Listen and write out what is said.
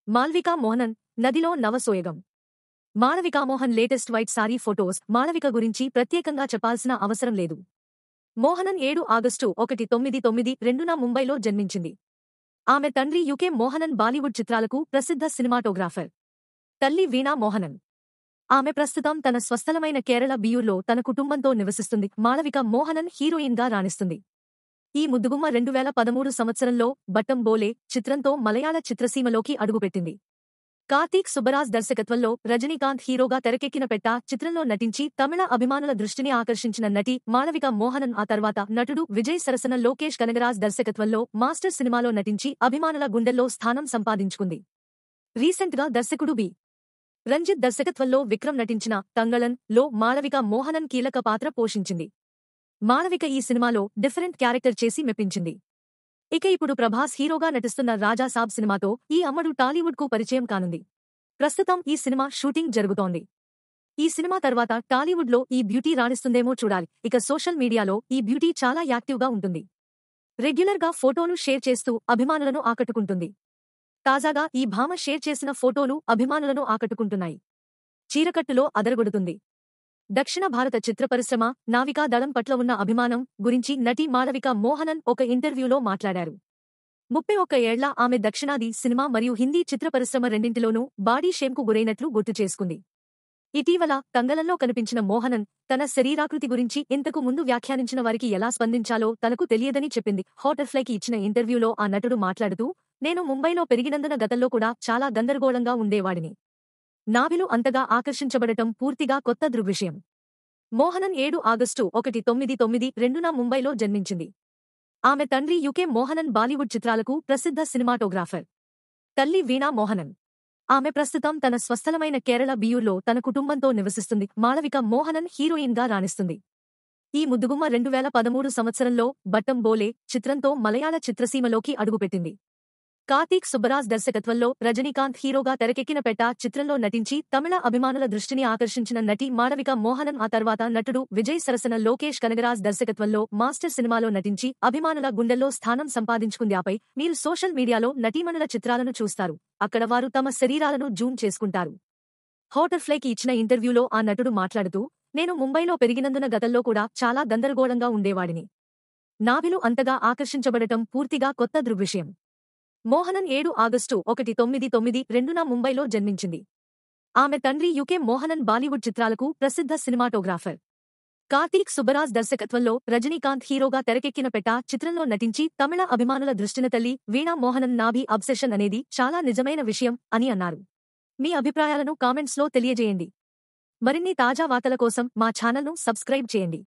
మాళవిక మోహనన్, నదిలో నవసోయగం. Malavika Mohan latest white sari photos. Malavika గురించి ప్రత్యేకంగా చెప్పాల్సిన అవసరం లేదు. మోహనన్ 7 ఆగస్టు 1992న ముంబైలో జన్మించింది. ఆమె తండ్రి యుకే మోహనన్ బాలీవుడ్ చిత్రాలకు ప్రసిద్ధ సినిమాటోగ్రాఫర్. తల్లి వీణా మోహనన్. ఆమె ప్రస్తుతం తన స్వస్థలమైన కేరళ బియూర్లో తన కుటుంబంతో నివసిస్తుంది. మాళవిక మోహనన్ హీరోయిన్గా రాణిస్తుంది. ఈ ముద్దుగుమ్మ 2013 సంవత్సరంలో బట్టం బోలే చిత్రంతో మలయాళ చిత్రసీమలోకి అడుగుపెట్టింది. కార్తీక్ సుబ్బరాజ్ దర్శకత్వంలో రజనీకాంత్ హీరోగా తెరకెక్కిన పెట్ట చిత్రంలో నటించి తమిళ అభిమానుల దృష్టిని ఆకర్షించిన నటి మాళవిక మోహనన్ ఆ తర్వాత నటుడు విజయ్ సరసన లోకేష్ కనగరాజ్ దర్శకత్వంలో మాస్టర్ సినిమాలో నటించి అభిమానుల గుండెల్లో స్థానం సంపాదించుకుంది. రీసెంట్గా దర్శకుడు బి. రంజిత్ దర్శకత్వంలో విక్రమ్ నటించిన తంగళన్ లో మాళవిక మోహనన్ కీలక పాత్ర పోషించింది. మాళవిక ఈ సినిమాలో డిఫరెంట్ క్యారెక్టర్ చేసి మెప్పించింది. ఇక ఇప్పుడు ప్రభాస్ హీరోగా నటిస్తున్న రాజా సాబ్ సినిమాతో ఈ అమ్మడు టాలీవుడ్ కు పరిచయం కానుంది. ప్రస్తుతం ఈ సినిమా షూటింగ్ జరుగుతోంది. ఈ సినిమా తర్వాత టాలీవుడ్ లో ఈ బ్యూటీ రాణిస్తుందేమో చూడాలి. ఇక సోషల్ మీడియాలో ఈ బ్యూటీ చాలా యాక్టివ్ గా ఉంటుంది. రెగ్యులర్ గా ఫోటోలు షేర్ చేస్తూ అభిమానులను ఆకట్టుకుంటుంది. తాజాగా ఈ భామ షేర్ చేసిన ఫోటోలు అభిమానులను ఆకట్టుకుంటున్నాయి. చీరకట్టులో అదరగొడుతుంది. దక్షిణ భారత చిత్ర పరిశ్రమ, నావికా దళం పట్ల ఉన్న అభిమానం గురించి నటి మాళవిక మోహనన్ ఒక ఇంటర్వ్యూలో మాట్లాడారు. 31 ఏళ్ల ఆమె దక్షిణాది సినిమా మరియు హిందీ చిత్ర పరిశ్రమ రెండింటిలోనూ బాడీ షేమ్కు గురైనట్లు గుర్తు చేసుకుంది. ఇటీవల తంగళంలో కనిపించిన మోహనన్ తన శరీరాకృతి గురించి ఇంతకు ముందు వ్యాఖ్యానించిన వారికి ఎలా స్పందించాలో తనకు తెలియదని చెప్పింది. హాటర్ఫ్లైకి ఇచ్చిన ఇంటర్వ్యూలో ఆ నటుడు మాట్లాడుతూ, నేను ముంబైలో పెరిగినందున గతంలో కూడా చాలా గందరగోళంగా ఉండేవాడిని. నావిలు అంతగా ఆకర్షించబడటం పూర్తిగా కొత్త దృగ్విషయం. మోహనన్ 7 ఆగస్టు 1992న ముంబైలో జన్మించింది. ఆమె తండ్రి యుకే మోహనన్ బాలీవుడ్ చిత్రాలకు ప్రసిద్ధ సినిమాటోగ్రాఫర్. తల్లి వీణా మోహనన్. ఆమె ప్రస్తుతం తన స్వస్థలమైన కేరళ బియూర్లో తన కుటుంబంతో నివసిస్తుంది. మాళవిక మోహనన్ హీరోయిన్గా రాణిస్తుంది. ఈ ముద్దుగుమ్మ 2013 సంవత్సరంలో బట్టం బోలే చిత్రంతో మలయాళ చిత్రసీమలోకి అడుగుపెట్టింది. కార్తీక్ సుబ్బరాజ్ దర్శకత్వంలో రజనీకాంత్ హీరోగా తెరకెక్కిన పెట్ట చిత్రంలో నటించి తమిళ అభిమానుల దృష్టిని ఆకర్షించిన నటి మాళవిక మోహనన్ ఆ తర్వాత నటుడు విజయ్ సరసన లోకేష్ కనగరాజ్ దర్శకత్వంలో మాస్టర్ సినిమాలో నటించి అభిమానుల గుండెల్లో స్థానం సంపాదించుకుంది. ఆపై మీరు సోషల్ మీడియాలో నటీమణుల చిత్రాలను చూస్తారు. అక్కడ వారు తమ శరీరాలను జూమ్ చేసుకుంటారు. హాటర్ఫ్లైకి ఇచ్చిన ఇంటర్వ్యూలో ఆ నటుడు మాట్లాడుతూ, నేను ముంబైలో పెరిగినందున గతంలో కూడా చాలా గందరగోళంగా ఉండేవాడిని. నావిలు అంతగా ఆకర్షించబడటం పూర్తిగా కొత్త దృగ్విషయం. మోహనన్ 7 ఆగస్టు 1992న ముంబైలో జన్మించింది. ఆమె తండ్రి యుకే మోహనన్ బాలీవుడ్ చిత్రాలకు ప్రసిద్ధ సినిమాటోగ్రాఫర్. కార్తీక్ సుబ్బరాజ్ దర్శకత్వంలో రజనీకాంత్ హీరోగా తెరకెక్కిన పెట్ట చిత్రంలో నటించి తమిళ అభిమానుల దృష్టిన తల్లి వీణా మోహనన్ నాభి అబ్సెషన్ అనేది చాలా నిజమైన విషయం అని అన్నారు. మీ అభిప్రాయాలను కామెంట్స్లో తెలియజేయండి. మరిన్ని తాజా వార్తల కోసం మా ఛానల్ను సబ్స్క్రైబ్ చేయండి.